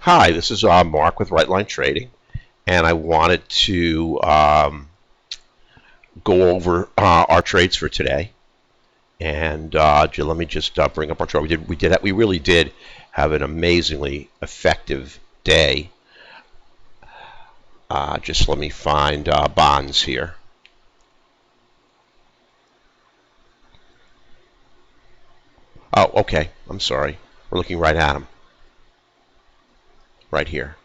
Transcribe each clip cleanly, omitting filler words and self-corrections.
Hi, this is Mark with Right Line Trading, and I wanted to go over our trades for today. And let me just bring up our trade. We really did have an amazingly effective day. Just let me find bonds here. Oh, okay. I'm sorry. We're looking right at them. Right here.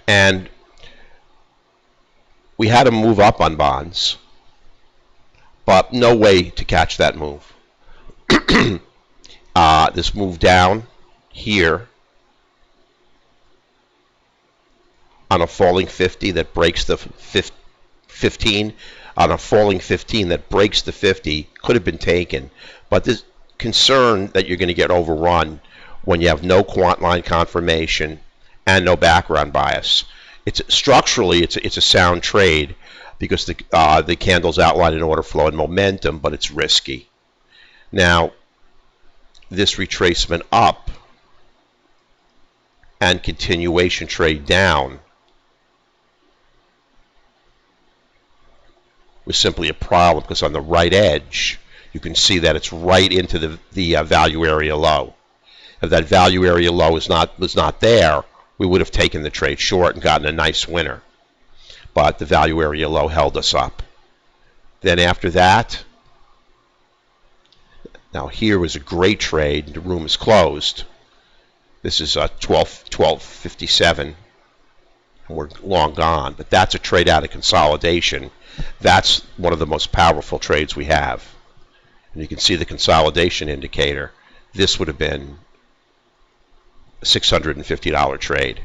And we had to move up on bonds, but no way to catch that move. This move down here on a falling 50 that breaks the 15, on a falling 15 that breaks the 50 could have been taken, but this concern that you're going to get overrun when you have no quant line confirmation and no background bias. It's structurally it's a sound trade because the candles outline an order flow and momentum, but it's risky. Now, this retracement up and continuation trade down was simply a problem because on the right edge you can see that it's right into the value area low. If that value area low was not there, we would have taken the trade short and gotten a nice winner. But the value area low held us up. Then after that, now here was a great trade. The room is closed. This is 1257, and we're long gone. But that's a trade out of consolidation. That's one of the most powerful trades we have. And you can see the consolidation indicator. This would have been a $650 trade,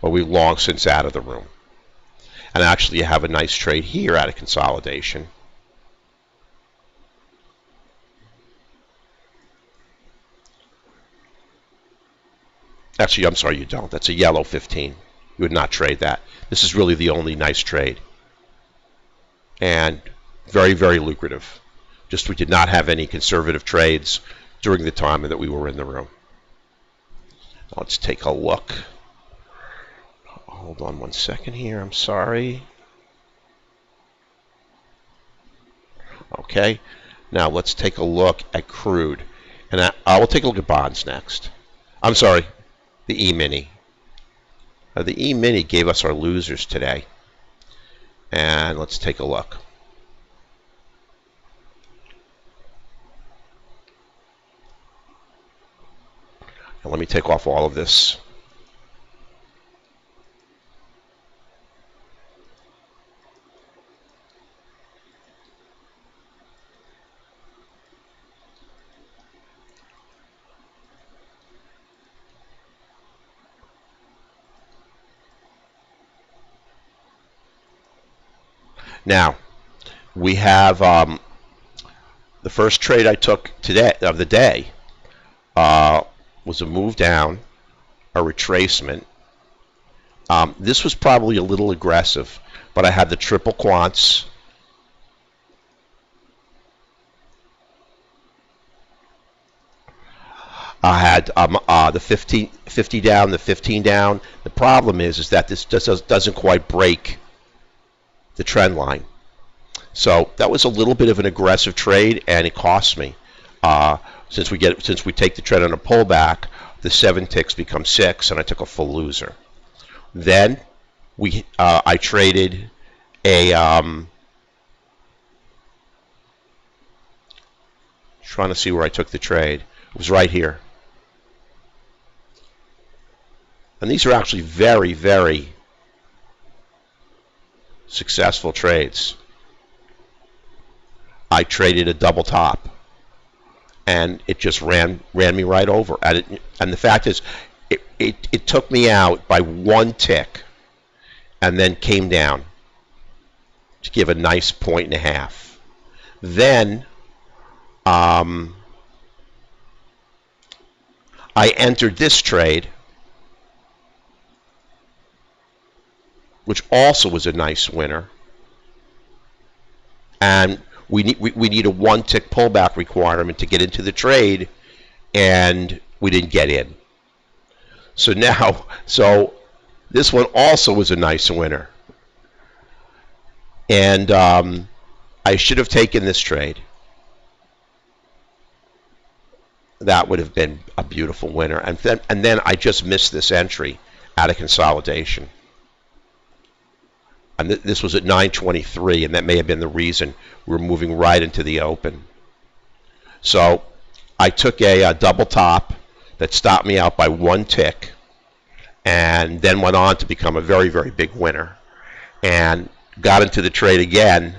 but we've long since out of the room. And actually you have a nice trade here out of consolidation. Actually, I'm sorry, you don't. That's a yellow 15. You would not trade that. This is really the only nice trade. And very, very lucrative. Just we did not have any conservative trades during the time that we were in the room. Let's take a look. Hold on one second here. I'm sorry. Okay. Now let's take a look at crude. And I will take a look at bonds next. I'm sorry. The E-mini. The E-mini gave us our losers today. And let's take a look. And let me take off all of this. Now, we have the first trade I took today of the day was a move down, a retracement. This was probably a little aggressive, but I had the triple quants. I had the 50 down, the 15 down. The problem is that this just doesn't quite break the trend line. So that was a little bit of an aggressive trade, and it cost me. Since we take the trend on a pullback, the 7 ticks become 6, and I took a full loser. Then I traded a trying to see where I took the trade. It was right here. And these are actually very, very successful trades. I traded a double top, and it just ran me right over. And the fact is, it took me out by 1 tick, and then came down to give a nice 1.5. Then I entered this trade, which also was a nice winner. And we need a 1 tick pullback requirement to get into the trade, and we didn't get in. So now, this one also was a nice winner. And I should have taken this trade. That would have been a beautiful winner. And then I just missed this entry out of consolidation. And this was at 923, and that may have been the reason we're moving right into the open. So I took a double top that stopped me out by 1 tick, and then went on to become a very, very big winner. And got into the trade again,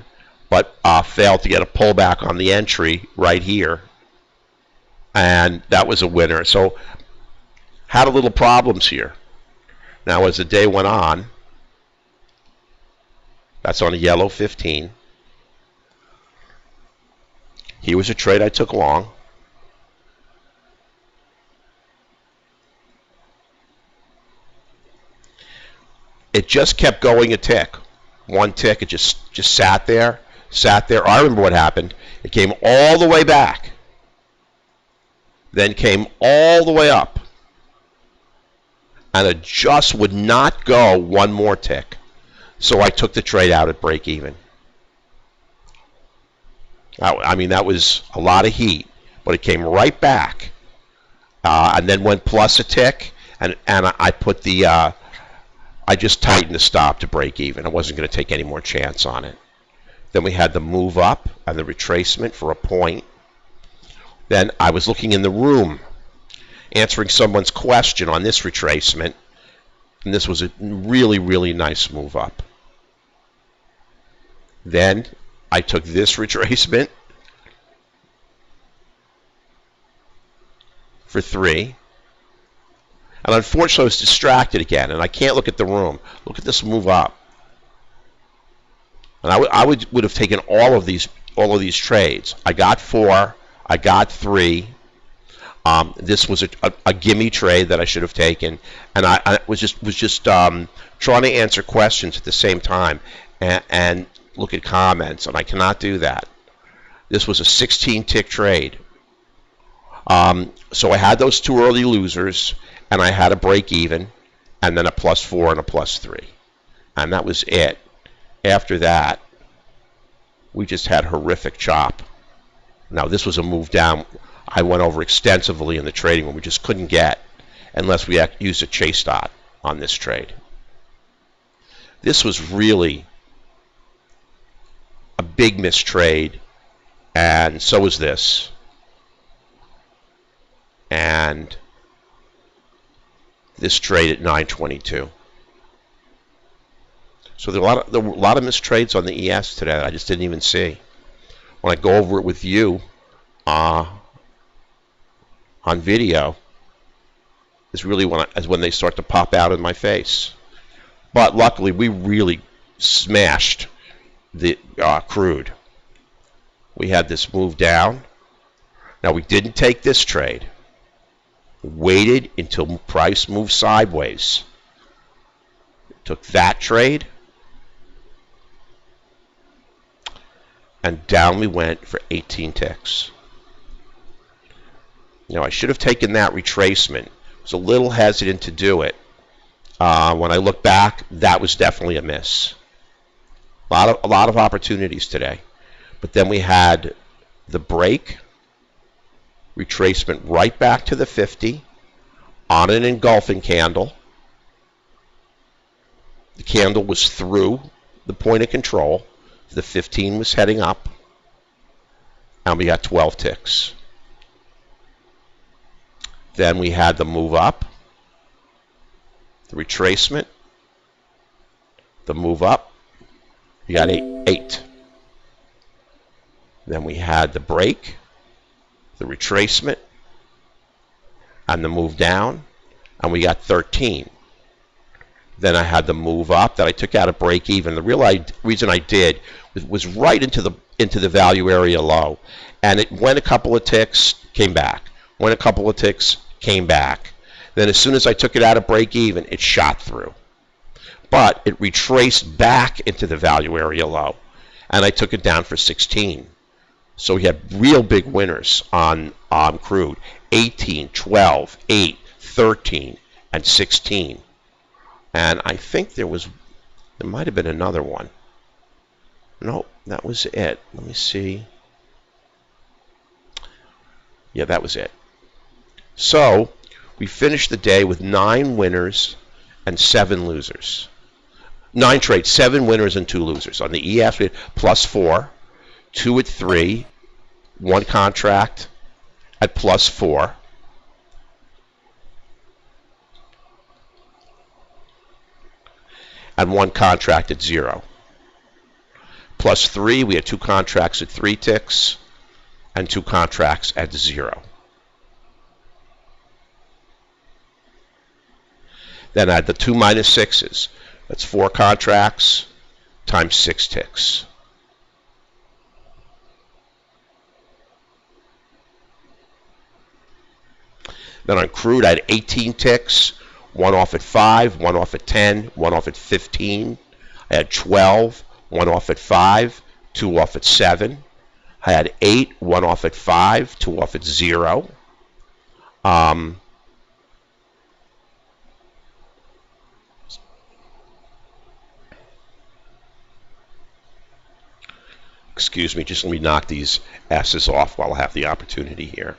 but failed to get a pullback on the entry right here. And that was a winner. So had a little problems here. Now as the day went on, that's on a yellow 15. Here was a trade I took long. It just kept going a tick. 1 tick, it just sat there. I remember what happened. It came all the way back. Then came all the way up. And it just would not go 1 more tick. So I took the trade out at break even. I mean, that was a lot of heat, but it came right back. And then went plus a tick, and I put the, I just tightened the stop to break even. I wasn't going to take any more chance on it. Then we had the move up and the retracement for a point. Then I was looking in the room, answering someone's question on this retracement, and this was a really, really nice move up. Then I took this retracement for 3. And unfortunately, I was distracted again, and I can't look at the room. Look at this move up. And I would have taken all of these trades. I got 4. I got 3. This was a gimme trade that I should have taken, and I was just trying to answer questions at the same time and look at comments, and I cannot do that. This was a 16-tick trade. So I had those 2 early losers, and I had a break even, and then a +4 and a +3, and that was it. After that, we just had horrific chop. Now this was a move down. I went over extensively in the trading room. We just couldn't get unless we used a chase dot on this trade. This was really a big mistrade, and so was this. And this trade at 922. So there are a lot of mistrades on the ES today that I just didn't even see. When I go over it with you on video, is really when they start to pop out in my face. But luckily, we really smashed the crude. We had this move down. Now we didn't take this trade. Waited until price moved sideways. Took that trade, and down we went for 18 ticks. You know, I should have taken that retracement. I was a little hesitant to do it. When I look back, that was definitely a miss. A lot of opportunities today. But then we had the break, retracement right back to the 50 on an engulfing candle. The candle was through the point of control. The 15 was heading up, and we got 12 ticks. Then we had the move up, the retracement, the move up. We got 8. Then we had the break, the retracement, and the move down, and we got 13. Then I had the move up that I took out a break even. The real reason I did was right into the value area low, and it went a couple of ticks, came back. Went a couple of ticks, came back. Then as soon as I took it out of break even, it shot through. But it retraced back into the value area low, and I took it down for 16. So we had real big winners on crude. 18, 12, 8, 13, and 16. And I think there might have been another one. Nope, that was it. Let me see. Yeah, that was it. So we finished the day with 9 winners and 7 losers. 9 trades, 7 winners and 2 losers. On the ES, we had +4, 2 at 3, 1 contract at +4. And 1 contract at 0. +3, we had 2 contracts at 3 ticks and 2 contracts at 0. Then I had the 2 -6s. That's 4 contracts times 6 ticks. Then on crude, I had 18 ticks, 1 off at 5, 1 off at 10, 1 off at 15. I had 12, 1 off at 5, 2 off at 7. I had 8, 1 off at 5, 2 off at 0. Excuse me, just let me knock these S's off while I have the opportunity here.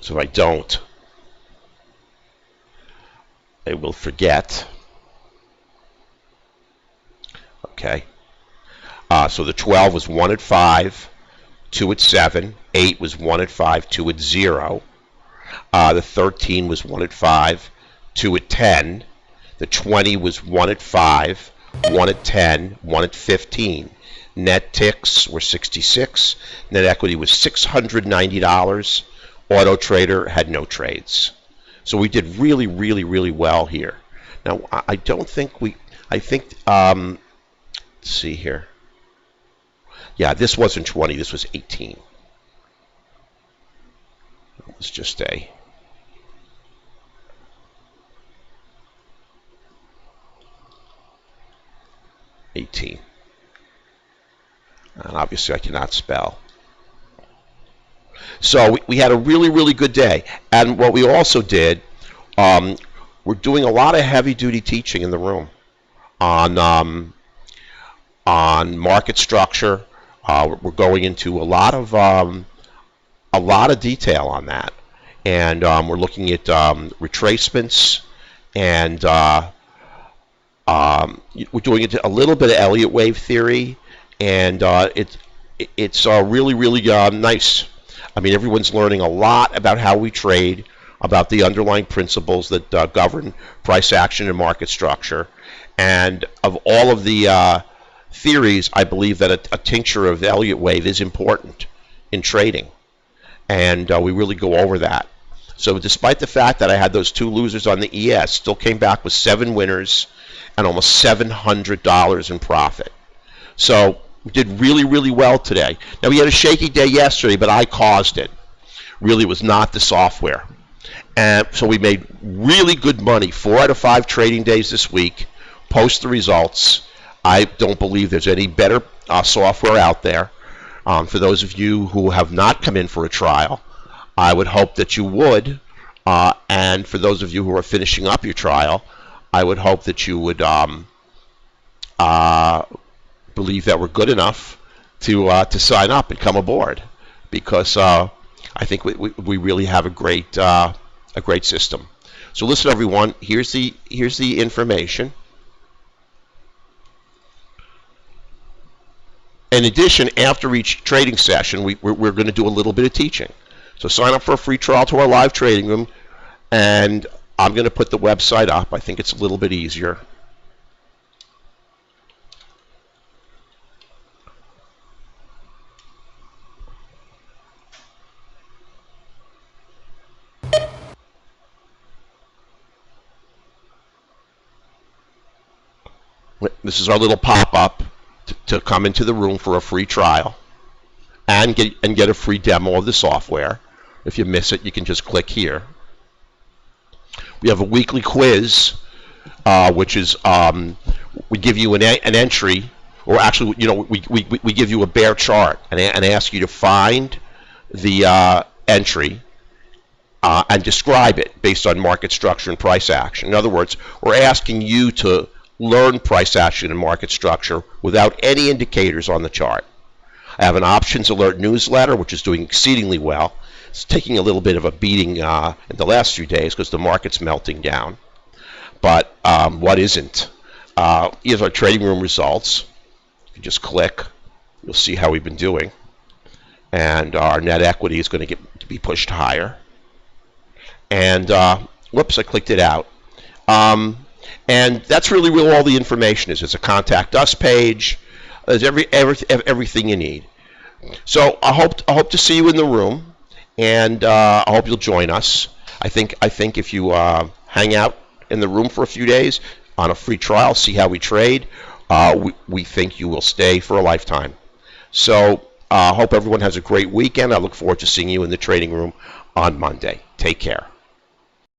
So if I don't, I will forget. Okay. So the 12 was 1 at 5, 2 at 7. 8 was 1 at 5, 2 at 0. The 13 was 1 at 5, 2 at 10. The 20 was 1 at 5, 1 at 10, 1 at 15. Net ticks were 66. Net equity was $690. Auto Trader had no trades. So we did really, really, really well here. Now, I don't think let's see here. Yeah, this wasn't 20, this was 18. It was just a 18. And obviously I cannot spell. So we had a really, really good day. And what we also did, we're doing a lot of heavy-duty teaching in the room on market structure. We're going into a lot of detail on that, and we're looking at retracements, and we're doing a little bit of Elliott wave theory, and it's really, really nice. I mean, everyone's learning a lot about how we trade, about the underlying principles that govern price action and market structure. And of all of the theories, I believe that a tincture of Elliott wave is important in trading. And we really go over that. So despite the fact that I had those 2 losers on the ES, still came back with 7 winners and almost $700 in profit. So we did really, really well today. Now, we had a shaky day yesterday, but I caused it. Really, it was not the software. And so we made really good money. 4 out of 5 trading days this week. Post the results. I don't believe there's any better software out there. For those of you who have not come in for a trial, I would hope that you would. And for those of you who are finishing up your trial, I would hope that you would believe that we're good enough to sign up and come aboard, because I think we really have a great system. So listen, everyone. Here's the information. In addition, after each trading session, we're going to do a little bit of teaching. So sign up for a free trial to our live trading room, and I'm going to put the website up. I think it's a little bit easier. This is our little pop-up to come into the room for a free trial and get a free demo of the software. If you miss it, you can just click here. We have a weekly quiz, which is we give you an entry. or actually, we give you a bare chart and ask you to find the entry and describe it based on market structure and price action. In other words, we're asking you to learn price action and market structure without any indicators on the chart. I have an options alert newsletter, which is doing exceedingly well. It's taking a little bit of a beating in the last few days because the market's melting down. But what isn't? Here's our trading room results. If you just click, you'll see how we've been doing. And our net equity is going to be pushed higher. And whoops, I clicked it out. And that's really where all the information is. It's a contact us page. There's everything you need. So I hope to see you in the room, and I hope you'll join us. I think if you hang out in the room for a few days on a free trial, see how we trade, we think you will stay for a lifetime. So I hope everyone has a great weekend. I look forward to seeing you in the trading room on Monday. Take care.